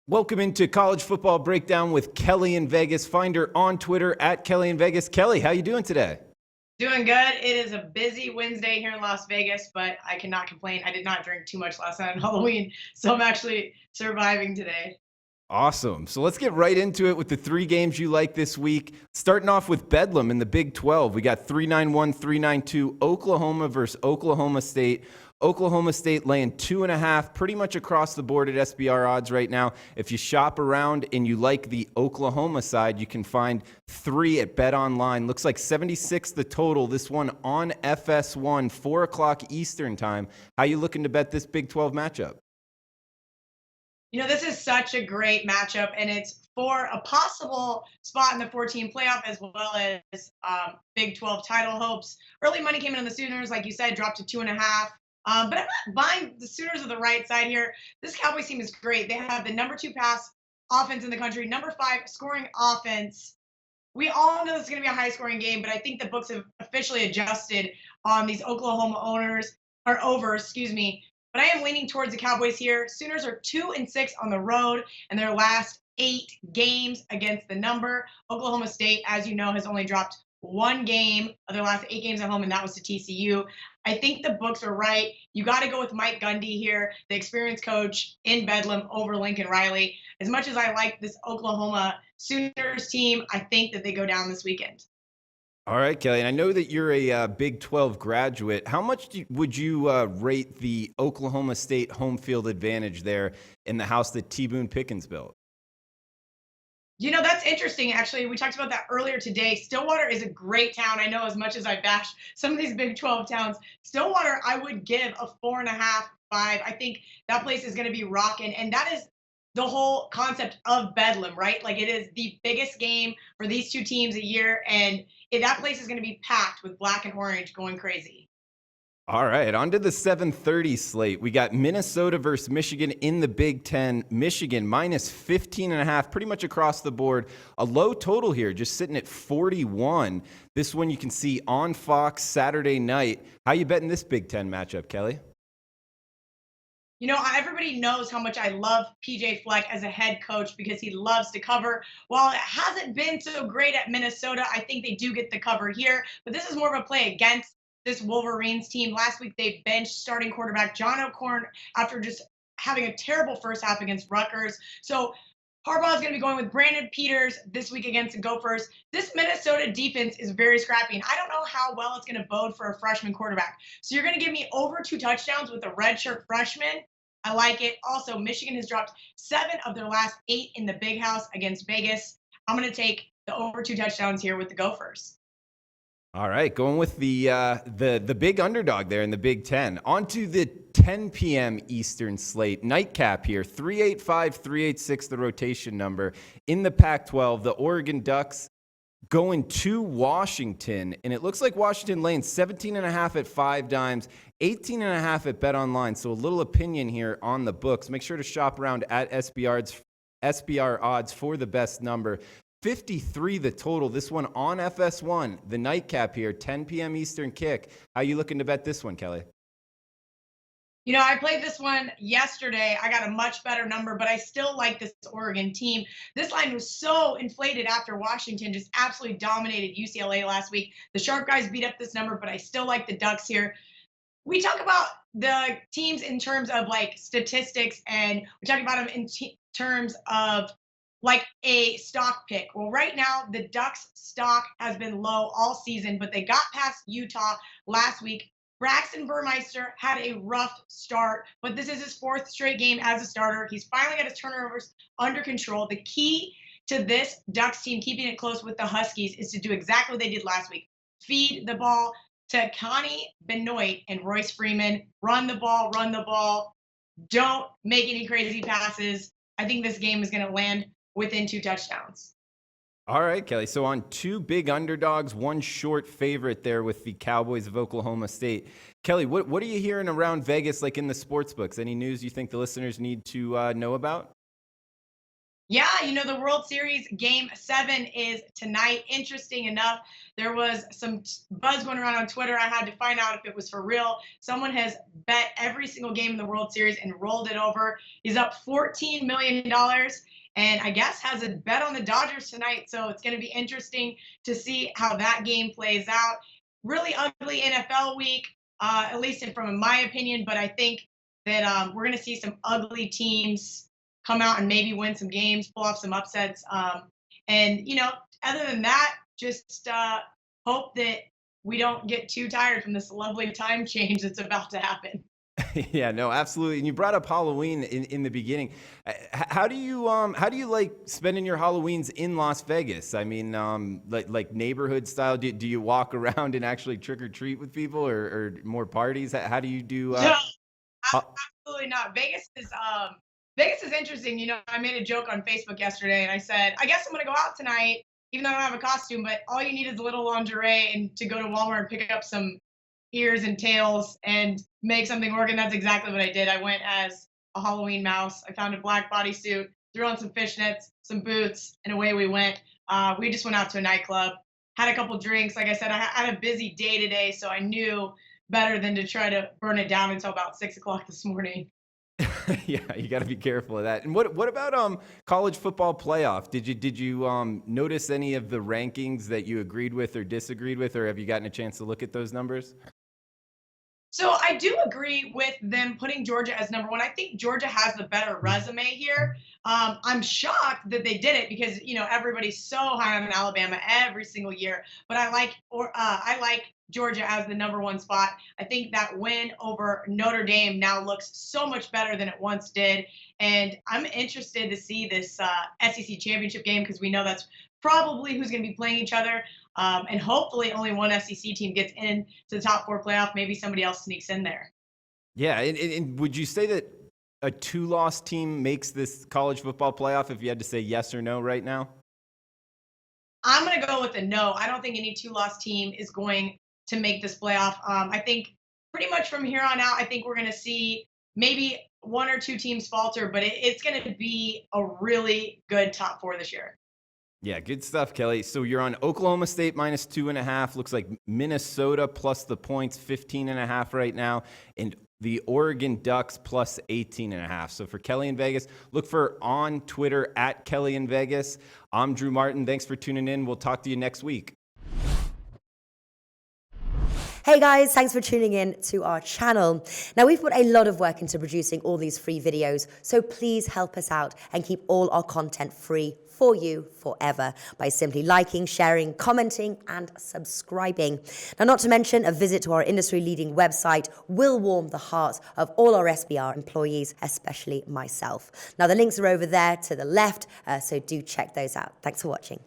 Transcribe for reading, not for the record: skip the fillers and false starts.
Welcome into College Football Breakdown with Kelly in Vegas. Find her on Twitter at KellyInVegas. Kelly, how you doing today? Doing good. It is a busy Wednesday here in Las Vegas, but I cannot complain. I did not drink too much last night on Halloween, so I'm actually surviving today. Awesome. So let's get right into it with the three games you like this week. Starting off with Bedlam in the Big 12. We got 3-9-1, 3-9-2, Oklahoma versus Oklahoma State. Oklahoma State laying 2.5 pretty much across the board at SBR odds right now. If you shop around and you like the Oklahoma side, you can find 3 at Bet Online. Looks like 76 the total. This one on FS1, 4 o'clock Eastern time. How you looking to bet this Big 12 matchup? This is such a great matchup, and it's for a possible spot in the 14 playoff as well as Big 12 title hopes. Early money came in on the Sooners, like you said, dropped to 2.5. But I'm not buying the Sooners of the right side here. This Cowboys team is great. They have the number 2 pass offense in the country, number 5 scoring offense. We all know it's going to be a high scoring game, but I think the books have officially adjusted on these Oklahoma owners or over, excuse me. But I am leaning towards the Cowboys here. Sooners are 2-6 on the road in their last 8 games against the number. Oklahoma State, as you know, has only dropped one game of their last 8 games at home, and that was to TCU. I think the books are right. You got to go with Mike Gundy here, the experienced coach in Bedlam over Lincoln Riley. As much as I like this Oklahoma Sooners team, I think that they go down this weekend. All right, Kelly, and I know that you're a Big 12 graduate. How much would you rate the Oklahoma State home field advantage there in the house that T. Boone Pickens built? That's interesting, actually. We talked about that earlier today. Stillwater is a great town. I know as much as I bash some of these Big 12 towns, Stillwater, I would give a 4.5, 5. I think that place is going to be rocking. And that is the whole concept of Bedlam, right? Like it is the biggest game for these two teams a year. And that place is going to be packed with black and orange going crazy. All right, on to the 7:30 slate. We got Minnesota versus Michigan in the Big Ten. Michigan minus 15.5, pretty much across the board. A low total here, just sitting at 41. This one you can see on Fox Saturday night. How you betting this Big Ten matchup, Kelly? Everybody knows how much I love PJ Fleck as a head coach because he loves to cover. While it hasn't been so great at Minnesota, I think they do get the cover here. But this is more of a play against this Wolverines team. Last week, they benched starting quarterback John O'Korn after just having a terrible first half against Rutgers. So Harbaugh is going to be going with Brandon Peters this week against the Gophers. This Minnesota defense is very scrappy, and I don't know how well it's going to bode for a freshman quarterback. So you're going to give me over 2 touchdowns with a redshirt freshman. I like it. Also, Michigan has dropped 7 of their last 8 in the Big House against Vegas. I'm going to take the over 2 touchdowns here with the Gophers. All right, going with the big underdog there in the Big Ten. On to the 10 p.m. Eastern slate. Nightcap here, 385, 386, the rotation number. In the Pac-12, the Oregon Ducks going to Washington, and it looks like Washington laying 17.5 at 5 dimes, 18.5 at Bet Online. So a little opinion here on the books. Make sure to shop around at SBR odds for the best number. 53 the total. This one on FS1, the nightcap here, 10 p.m. Eastern kick. How you looking to bet this one, Kelly? I played this one yesterday. I got a much better number, but I still like this Oregon team. This line was so inflated after Washington just absolutely dominated UCLA last week. The Sharp guys beat up this number, but I still like the Ducks here. We talk about the teams in terms of like statistics, and we talk about them in terms of like a stock pick. Well, right now, the Ducks stock has been low all season, but they got past Utah last week. Braxton Burmeister had a rough start, but this is his 4th straight game as a starter. He's finally got his turnovers under control. The key to this Ducks team keeping it close with the Huskies is to do exactly what they did last week. Feed the ball to Connie Benoit and Royce Freeman. Run the ball, run the ball. Don't make any crazy passes. I think this game is going to land within 2 touchdowns. All right, Kelly. So on 2 big underdogs, 1 short favorite there with the Cowboys of Oklahoma State. Kelly, what are you hearing around Vegas, like in the sports books? Any news you think the listeners need to know about? Yeah, the World Series Game 7 is tonight. Interesting enough, there was some buzz going around on Twitter. I had to find out if it was for real. Someone has bet every single game in the World Series and rolled it over. He's up $14 million and I guess has a bet on the Dodgers tonight. So it's going to be interesting to see how that game plays out. Really ugly NFL week, at least from my opinion, but I think that we're going to see some ugly teams come out and maybe win some games, pull off some upsets. And other than that, just hope that we don't get too tired from this lovely time change that's about to happen. Yeah, no, absolutely. And you brought up Halloween in the beginning. How do you like spending your Halloweens in Las Vegas? I mean, like neighborhood style. Do you walk around and actually trick or treat with people, or more parties? How do you do? No, Ho- absolutely not. Vegas is interesting. I made a joke on Facebook yesterday and I said, I guess I'm gonna go out tonight, even though I don't have a costume, but all you need is a little lingerie and to go to Walmart and pick up some ears and tails and make something work. And that's exactly what I did. I went as a Halloween mouse. I found a black bodysuit, threw on some fishnets, some boots, and away we went. We just went out to a nightclub, had a couple drinks. Like I said, I had a busy day today, so I knew better than to try to burn it down until about 6 o'clock this morning. Yeah, you got to be careful of that. And what about college football playoff? Did you notice any of the rankings that you agreed with or disagreed with, or have you gotten a chance to look at those numbers? So I do agree with them putting Georgia as number one. I think Georgia has the better resume here. I'm shocked that they did it because everybody's so high on Alabama every single year. But I like Georgia as the number one spot. I think that win over Notre Dame now looks so much better than it once did, and I'm interested to see this SEC championship game because we know that's probably who's going to be playing each other. And hopefully only one SEC team gets into the top four playoff. Maybe somebody else sneaks in there. Yeah, and would you say that a two-loss team makes this college football playoff if you had to say yes or no right now? I'm going to go with a no. I don't think any two-loss team is going to make this playoff. I think pretty much from here on out, I think we're going to see maybe one or two teams falter, but it's going to be a really good top four this year. Yeah, good stuff, Kelly. So you're on Oklahoma State minus 2.5. Looks like Minnesota plus the points, 15.5 right now. And the Oregon Ducks plus 18.5. So for Kelly in Vegas, look for on Twitter at Kelly in Vegas. I'm Drew Martin. Thanks for tuning in. We'll talk to you next week. Hey guys, thanks for tuning in to our channel. Now we've put a lot of work into producing all these free videos, so please help us out and keep all our content free for you forever by simply liking, sharing, commenting, and subscribing. Now, not to mention, a visit to our industry-leading website will warm the hearts of all our SBR employees, especially myself. Now, the links are over there to the left, so do check those out. Thanks for watching.